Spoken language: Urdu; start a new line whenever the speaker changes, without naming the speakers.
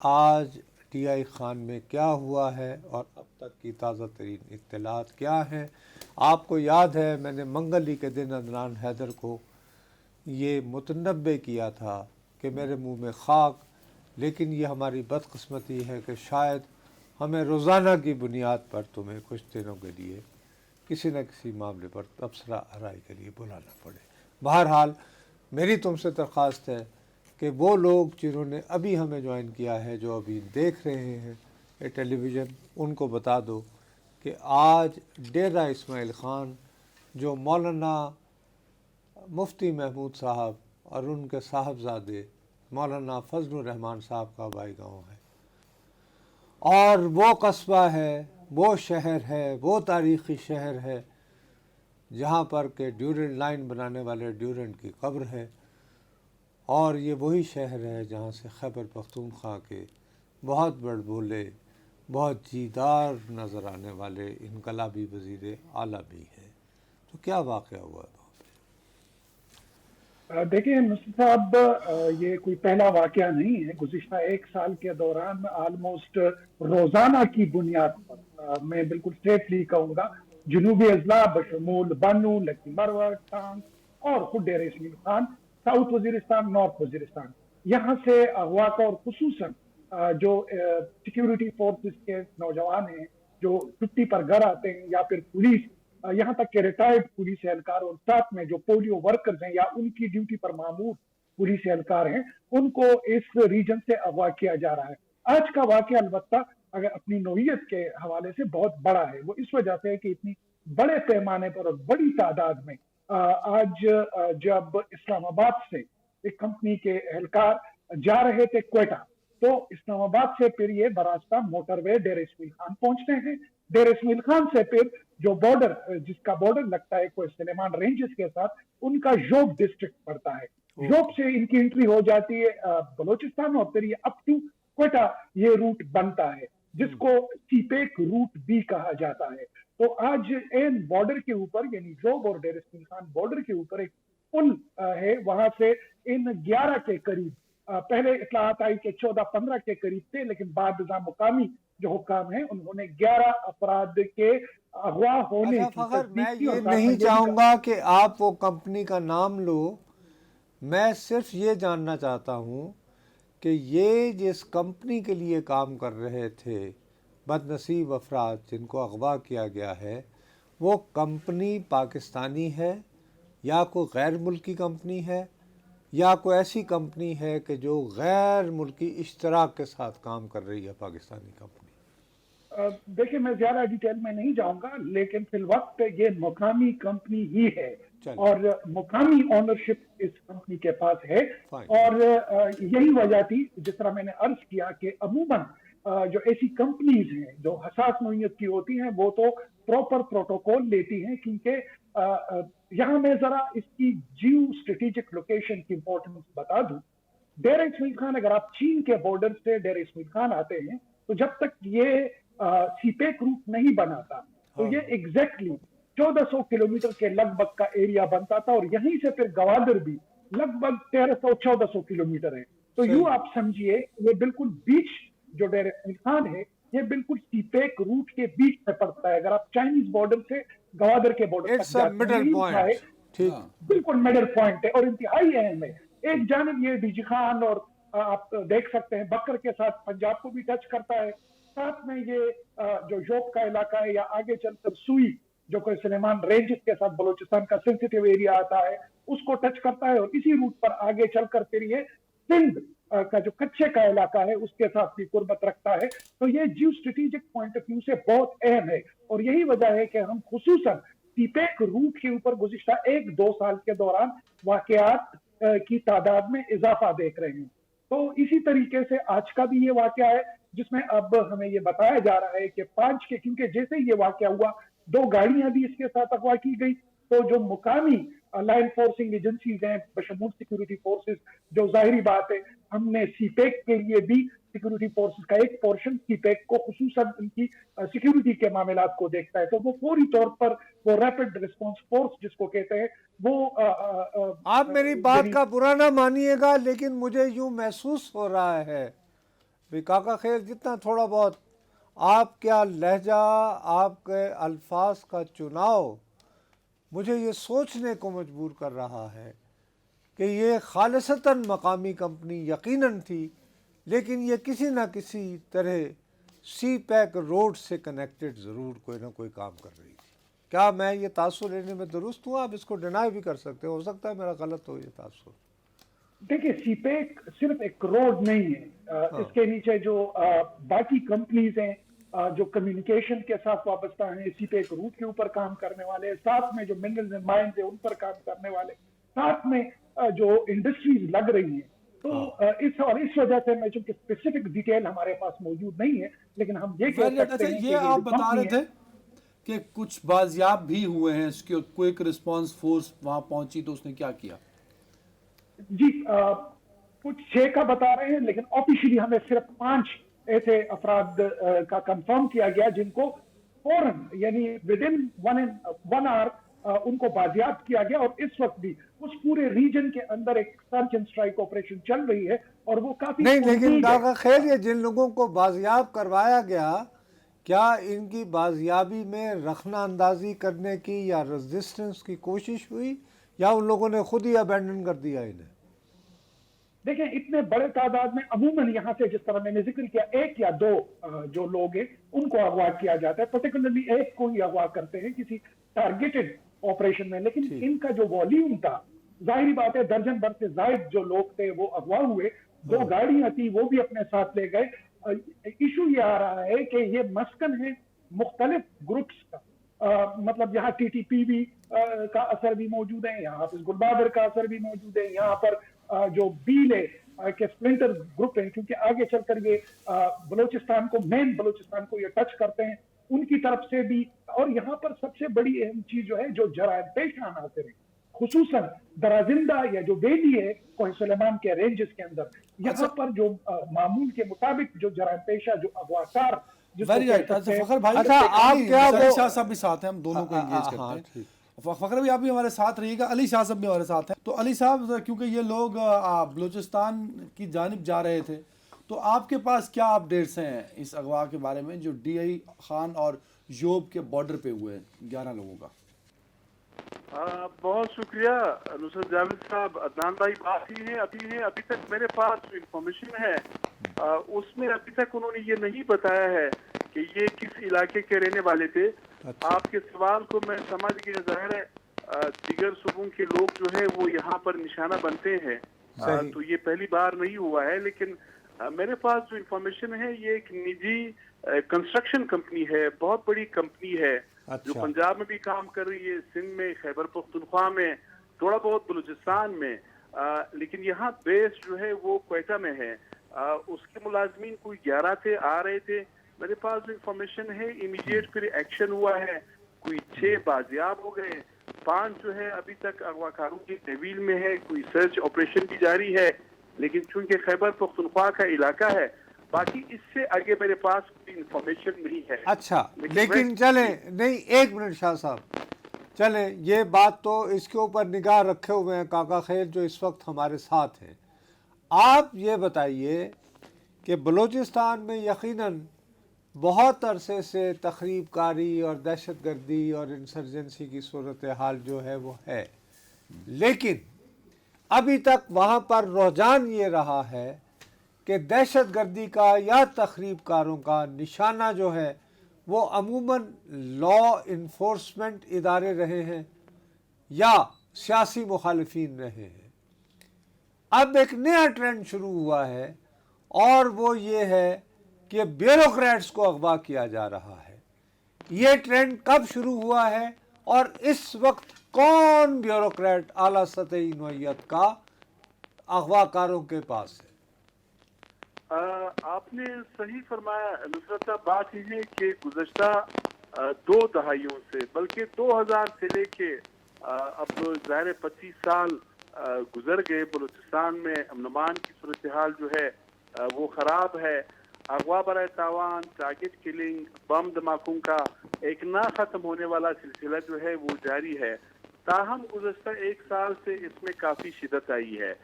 آج ٹی آئی خان میں کیا ہوا ہے اور اب تک کی تازہ ترین اطلاعات کیا ہیں۔ آپ کو یاد ہے میں نے منگل ہی کے دن عدنان حیدر کو یہ متنبع کیا تھا کہ میرے منہ میں خاک، لیکن یہ ہماری بدقسمتی ہے کہ شاید ہمیں روزانہ کی بنیاد پر تمہیں کچھ دنوں کے لیے کسی نہ کسی معاملے پر تبصرہ آرائی کے لیے بلانا پڑے۔ بہرحال میری تم سے درخواست ہے کہ وہ لوگ جنہوں نے ابھی ہمیں جوائن کیا ہے، جو ابھی دیکھ رہے ہیں یہ ٹیلی ویژن، ان کو بتا دو کہ آج ڈیرہ اسماعیل خان جو مولانا مفتی محمود صاحب اور ان کے صاحبزادے مولانا فضل الرحمان صاحب کا آبائی گاؤں ہے، اور وہ قصبہ ہے، وہ شہر ہے، وہ تاریخی شہر ہے جہاں پر کہ ڈیورنٹ لائن بنانے والے ڈیورنٹ کی قبر ہے، اور یہ وہی شہر ہے جہاں سے خیبر پختونخوا کے بہت بڑ بولے، بہت جیدار نظر آنے والے انقلابی وزیر اعلیٰ بھی ہیں۔ تو کیا واقعہ ہوا ہے وہاں
دیکھیں مصطفیٰ صاحب، یہ کوئی پہلا واقعہ نہیں ہے۔ گزشتہ ایک سال کے دوران آلموسٹ روزانہ کی بنیاد پر میں بالکل سیفلی کہوں گا جنوبی اضلاع بشمول بنو، لکی مروت، ٹانگ اور خود ڈیرہ اسماعیل خان، ساؤتھ وزیرستان، نارتھ وزیرستان، یہاں سے اغوا کا، اور خصوصاً جو سیکیورٹی فورسز کے نوجوان ہیں جو چھٹی پر گھر آتے ہیں، یا پھر پولیس، یہاں تک کہ ریٹائرڈ پولیس اہلکار، اور ساتھ میں جو پولیو ورکرز ہیں یا ان کی ڈیوٹی پر معمور پولیس اہلکار ہیں، ان کو اس ریجن سے اغوا کیا جا رہا ہے۔ آج کا واقعہ البتہ اگر اپنی نوعیت کے حوالے سے بہت بڑا ہے، وہ اس وجہ سے ہے کہ اتنی بڑے پیمانے پر اور بڑی تعداد میں آج جب اسلام آباد سے ایک کمپنی کے اہلکار جا رہے تھے کوئٹہ، تو اسلام آباد سے پھر یہ براستہ موٹر وے ڈیرہ اسماعیل خان پہنچتے ہیں۔ ڈیرہ اسماعیل خان سے پھر جو بارڈر، جس کا بارڈر لگتا ہے کوئی سلیمان رینجز کے ساتھ، ان کا یوب ڈسٹرکٹ پڑتا ہے۔
پہ؟
یوب سے ان کی انٹری ہو جاتی ہے بلوچستان، اور پھر یہ اپ ٹو کوئٹہ یہ روٹ بنتا ہے، جس کو سی پیک روٹ بھی کہا جاتا ہے۔ تو آج این بارڈر کے اوپر، یعنی یوب اور ڈیرہ اسماعیل خان بارڈر کے اوپر ایک پل ہے، وہاں سے ان 11 کے قریب، پہلے اطلاعات آئی کہ 14-15 کے قریب تھے، لیکن بعد ازاں مقامی جو حکام ہیں انہوں نے 11 افراد کے اغوا ہونے
اچھا
کی
فخر، میں
تصدیق کی، اور
یہ
ساتھ میں
نہیں
یہ بھی
چاہوں گا کہ آپ وہ کمپنی کا نام لو، میں صرف یہ جاننا چاہتا ہوں کہ یہ جس کمپنی کے لیے کام کر رہے تھے بد نصیب افراد جن کو اغوا کیا گیا ہے، وہ کمپنی پاکستانی ہے یا کوئی غیر ملکی کمپنی ہے، یا کوئی ایسی کمپنی ہے کہ جو غیر ملکی اشتراک کے ساتھ کام کر رہی ہے پاکستانی کمپنی؟
دیکھیں میں زیادہ ڈیٹیل میں نہیں جاؤں گا، لیکن فی الوقت یہ مقامی کمپنی ہی ہے،
چلے
اور مقامی اونرشپ اس کمپنی کے پاس ہے۔
فائن۔
اور یہی وجہ تھی، جس طرح میں نے عرض کیا کہ عموماً جو ایسی کمپنیز ہیں جو حساس نوعیت کی ہوتی ہیں، وہ تو پراپر پروٹوکول لیتی ہیں، کیونکہ یہاں میں ذرا اس کی جیو اسٹریٹجک لوکیشن کی امپورٹنس بتا دوں۔ ڈیرہ اسماعیل خان، اگر آپ چین کے بارڈر سے ڈیرہ اسماعیل خان آتے ہیں، تو جب تک یہ سی پیک روٹ نہیں بنا تھا تو
ہاں
یہ ایگزیکٹلی 1400 کلومیٹر کے لگ بھگ کا ایریا بنتا تھا، اور یہیں سے پھر گوادر بھی لگ بھگ 1300-1400 کلومیٹر ہے۔ تو یوں
صحیح۔
آپ سمجھیے یہ بالکل بیچ، جو ڈیرہ اسماعیل خان ہے یہ بالکل سی پیک روٹ کے بیچ میں پڑتا ہے، اگر آپ چائنیز بارڈر سے گوادر کے بارڈر تک
اٹس اے
جاتے ہیں،
مڈل
یہی
پوائنٹ۔
ہے
ٹھیک۔
بالکل مڈل پوائنٹ ہے اور انتہائی اہم ہے۔ ایک جانب یہ ڈی جی خان، اور آپ دیکھ سکتے ہیں بکر کے ساتھ پنجاب کو بھی ٹچ کرتا ہے، ساتھ میں یہ جو یوب کا علاقہ ہے، یا آگے چل کر سوئی جو کہ سلیمان رینجز کے ساتھ بلوچستان کا سینسیٹیو ایریا آتا ہے، اس کو ٹچ کرتا ہے، اور اسی روٹ پر آگے چل کر پھر یہ سندھ کا جو کچھے کا علاقہ ہے اس کے ساتھ بھی قربت رکھتا ہے۔ تو یہ geo strategic point of view سے بہت اہم ہے، اور یہی وجہ ہے کہ ہم خصوصاً سی پیک روٹ کے اوپر گزشتہ 1-2 سال کے دوران واقعات کی تعداد میں اضافہ دیکھ رہے ہیں۔ تو اسی طریقے سے آج کا بھی یہ واقعہ ہے، جس میں اب ہمیں یہ بتایا جا رہا ہے کہ 5 کے، کیونکہ جیسے ہی یہ واقعہ ہوا 2 گاڑیاں بھی اس کے ساتھ اغوا کی گئی، تو جو مقامی لا انفورسنگ ایجنسیز ہیں بشمول سیکورٹی فورسز، جو ظاہری بات ہے ہم نے سی پیک کے لیے بھی سیکورٹی فورسز کا ایک پورشن سی پیک کو خصوصاً ان کی سیکورٹی کے معاملات کو دیکھتا ہے، تو وہ فوری طور پر وہ ریپڈ ریسپانس فورس جس کو کہتے ہیں، وہ
آپ میری بات
یعنی
کا برا نہ مانیے گا، لیکن مجھے یوں محسوس ہو رہا ہے بھی کاکا خیر جتنا تھوڑا بہت آپ کیا لہجہ، آپ کے الفاظ کا چناؤ مجھے یہ سوچنے کو مجبور کر رہا ہے کہ یہ خالصتاً مقامی کمپنی یقیناً تھی، لیکن یہ کسی نہ کسی طرح سی پیک روڈ سے کنیکٹڈ ضرور کوئی نہ کوئی کام کر رہی تھی۔ کیا میں یہ تاثر لینے میں درست ہوں؟ آپ اس کو ڈینائی بھی کر سکتے ہو سکتا ہے میرا غلط ہو یہ تاثر۔
دیکھیے سی پیک صرف ایک روڈ نہیں ہے، اس کے نیچے جو باقی کمپنیز ہیں جو کمیونیکیشن کے ساتھ وابستہ ہیں، سی پیک روٹ کے اوپر کام کرنے والے، ساتھ میں جو منرلز اینڈ مائنز ہیں ان پر کام کرنے والے، ساتھ میں جو انڈسٹریز لگ رہی ہیں، تو اس وجہ سے میں چونکہ اسپیسیفک ڈیٹیل ہمارے پاس موجود نہیں ہے، لیکن ہم یہ کہہ سکتے
اچھا،
ہیں کہ
یہ
یہ
آپ
جو
بتا رہے
کمپنی
تھے
ہے،
کہ کچھ بازیاب بھی ہوئے ہیں، اس کے کوئک رسپانس فورس وہاں پہنچی تو اس نے کیا کیا؟
جی کچھ 6 کا بتا رہے ہیں، لیکن آفیشلی ہمیں صرف 5 ایسے افراد کا کنفرم کیا گیا جن کو فوراً یعنی ود ان 1 آور ان کو بازیاب کیا گیا، اور اس وقت بھی اس پورے ریجن کے اندر ایک سرچ اینڈ اسٹرائک آپریشن چل رہی ہے، اور وہ کافی
نہیں، لیکن
امید
کاکا
ہے۔
خیر یہ جن لوگوں کو بازیاب کروایا گیا، کیا ان کی بازیابی میں رخنہ اندازی کرنے کی یا ریزسٹنس کی کوشش ہوئی، یا ان لوگوں نے خود ہی ابینڈن کر دیا انہیں؟
دیکھیں اتنے بڑے تعداد میں عموماً یہاں سے جس طرح میں نے ذکر کیا 1 یا 2 جو لوگ ہیں ان کو اغوا کیا جاتا ہے، پرٹیکولرلی ایک کو ہی اغوا کرتے ہیں کسی ٹارگیٹڈ آپریشن میں، لیکن
ٹھیک۔
ان کا جو والیوم تھا، ظاہری بات ہے درجن بھر سے زائد جو لوگ تھے وہ اغوا ہوئے، 2 گاڑیاں تھی وہ بھی اپنے ساتھ لے گئے۔ ایشو یہ آ رہا ہے کہ یہ مسکن ہے مختلف گروپس کا، مطلب یہاں ٹی ٹی پی بھی کا اثر بھی موجود ہے، یہاں حافظ گل بہادر کا اثر بھی موجود ہے، یہاں پر جو بیل ہے کہ سپلنٹر گروپ ہیں، کیونکہ آگے چل کر یہ بلوچستان کو، مین بلوچستان کو یہ ٹچ کرتے ہیں، ان کی طرف سے بھی، اور یہاں پر سب سے بڑی اہم چیز جو ہے جو جرائم پیشہ عناصر ہیں، خصوصاً درازندہ یا جو ویلی ہے کوہ سلیمان کے رینجز کے اندر،
اچھا،
یہاں پر جو معمول کے مطابق جو جرائم پیشہ، جو اغواکار جس کو
ویری
کہہ
رائٹ۔
سکتے
اچھا
ہیں،
فخر بھائی،
اچھا آپ کیا
علی
وہ
شاہ صاحب بھی ساتھ ہیں، ہم دونوں کو انگیج کرتے
ہاں
ہیں۔
ٹھیک۔
فخر بھی آپ بھی ہمارے ساتھ رہیے گا، علی شاہ صاحب بھی ہمارے ساتھ ہیں۔ تو علی صاحب، کیونکہ یہ لوگ بلوچستان کی جانب جا رہے تھے، تو آپ کے پاس کیا اپڈیٹس ہیں اس اغوا کے بارے میں جو ڈی آئی خان اور یوب کے بارڈر پہ ہوئے 11 لوگوں کا؟
بہت شکریہ نصرت جاوید صاحب، عدنان بھائی بات ہی ہیں ابھی تک میرے پاس جو انفارمیشن ہے اس میں ابھی تک انہوں نے یہ نہیں بتایا ہے کہ یہ کس علاقے کے رہنے والے تھے۔ آپ کے سوال کو میں سمجھ گیا، ظاہر ہے دیگر صوبوں کے لوگ جو ہے وہ یہاں پر نشانہ بنتے ہیں، تو یہ پہلی بار نہیں ہوا ہے، لیکن میرے پاس جو انفارمیشن ہے یہ ایک نجی کنسٹرکشن کمپنی ہے، بہت بڑی کمپنی ہے جو پنجاب میں بھی کام کر رہی ہے، سندھ میں، خیبر پختونخوا میں، تھوڑا بہت بلوچستان میں، لیکن یہاں بیس جو ہے وہ کوئٹہ میں ہے۔ اس کے ملازمین کوئی 11 تھے، آ رہے تھے، میرے پاس جو انفارمیشن ہے امیڈیٹ پھر ایکشن ہوا ہے، کوئی 6 بازیاب ہو گئے، 5 جو ہے ابھی تک اغواکاروں کی تحویل میں ہے، کوئی سرچ آپریشن بھی جاری ہے، لیکن چونکہ خیبر پختونخوا کا علاقہ ہے، باقی اس سے آگے میرے پاس کوئی انفارمیشن نہیں ہے۔
اچھا، لیکن چلیں، نہیں ایک منٹ شاہ صاحب، چلیں یہ بات تو اس کے اوپر نگاہ رکھے ہوئے ہیں کاکا خیر جو اس وقت ہمارے ساتھ ہیں۔ آپ یہ بتائیے کہ بلوچستان میں یقیناً بہت عرصے سے تخریب کاری اور دہشت گردی اور انسرجنسی کی صورتحال جو ہے وہ ہے، لیکن ابھی تک وہاں پر رجحان یہ رہا ہے کہ دہشت گردی کا یا تخریب کاروں کا نشانہ جو ہے وہ عموماً لا انفورسمنٹ ادارے رہے ہیں یا سیاسی مخالفین رہے ہیں۔ اب ایک نیا ٹرینڈ شروع ہوا ہے اور وہ یہ ہے کہ بیوروکریٹس کو اغوا کیا جا رہا ہے۔ یہ ٹرینڈ کب شروع ہوا ہے اور اس وقت کون بیوروکریٹ اعلیٰ سطحی نوعیت کا اغوا کاروں کے پاس ہے؟
آپ نے صحیح فرمایا نصرت صاحب، بات یہ ہے کہ گزشتہ 2 دہائیوں سے، بلکہ 2000 سے لے کے اب ظاہر 25 سال گزر گئے، بلوچستان میں امن و امان کی صورتحال جو ہے وہ خراب ہے، اغوا برائے تاوان، ٹارگٹ کلنگ، بم دھماکوں کا ایک نہ ختم ہونے والا سلسلہ جو ہے وہ جاری ہے۔ تاہم گزشتہ 1 سال سے اس میں کافی شدت آئی ہے۔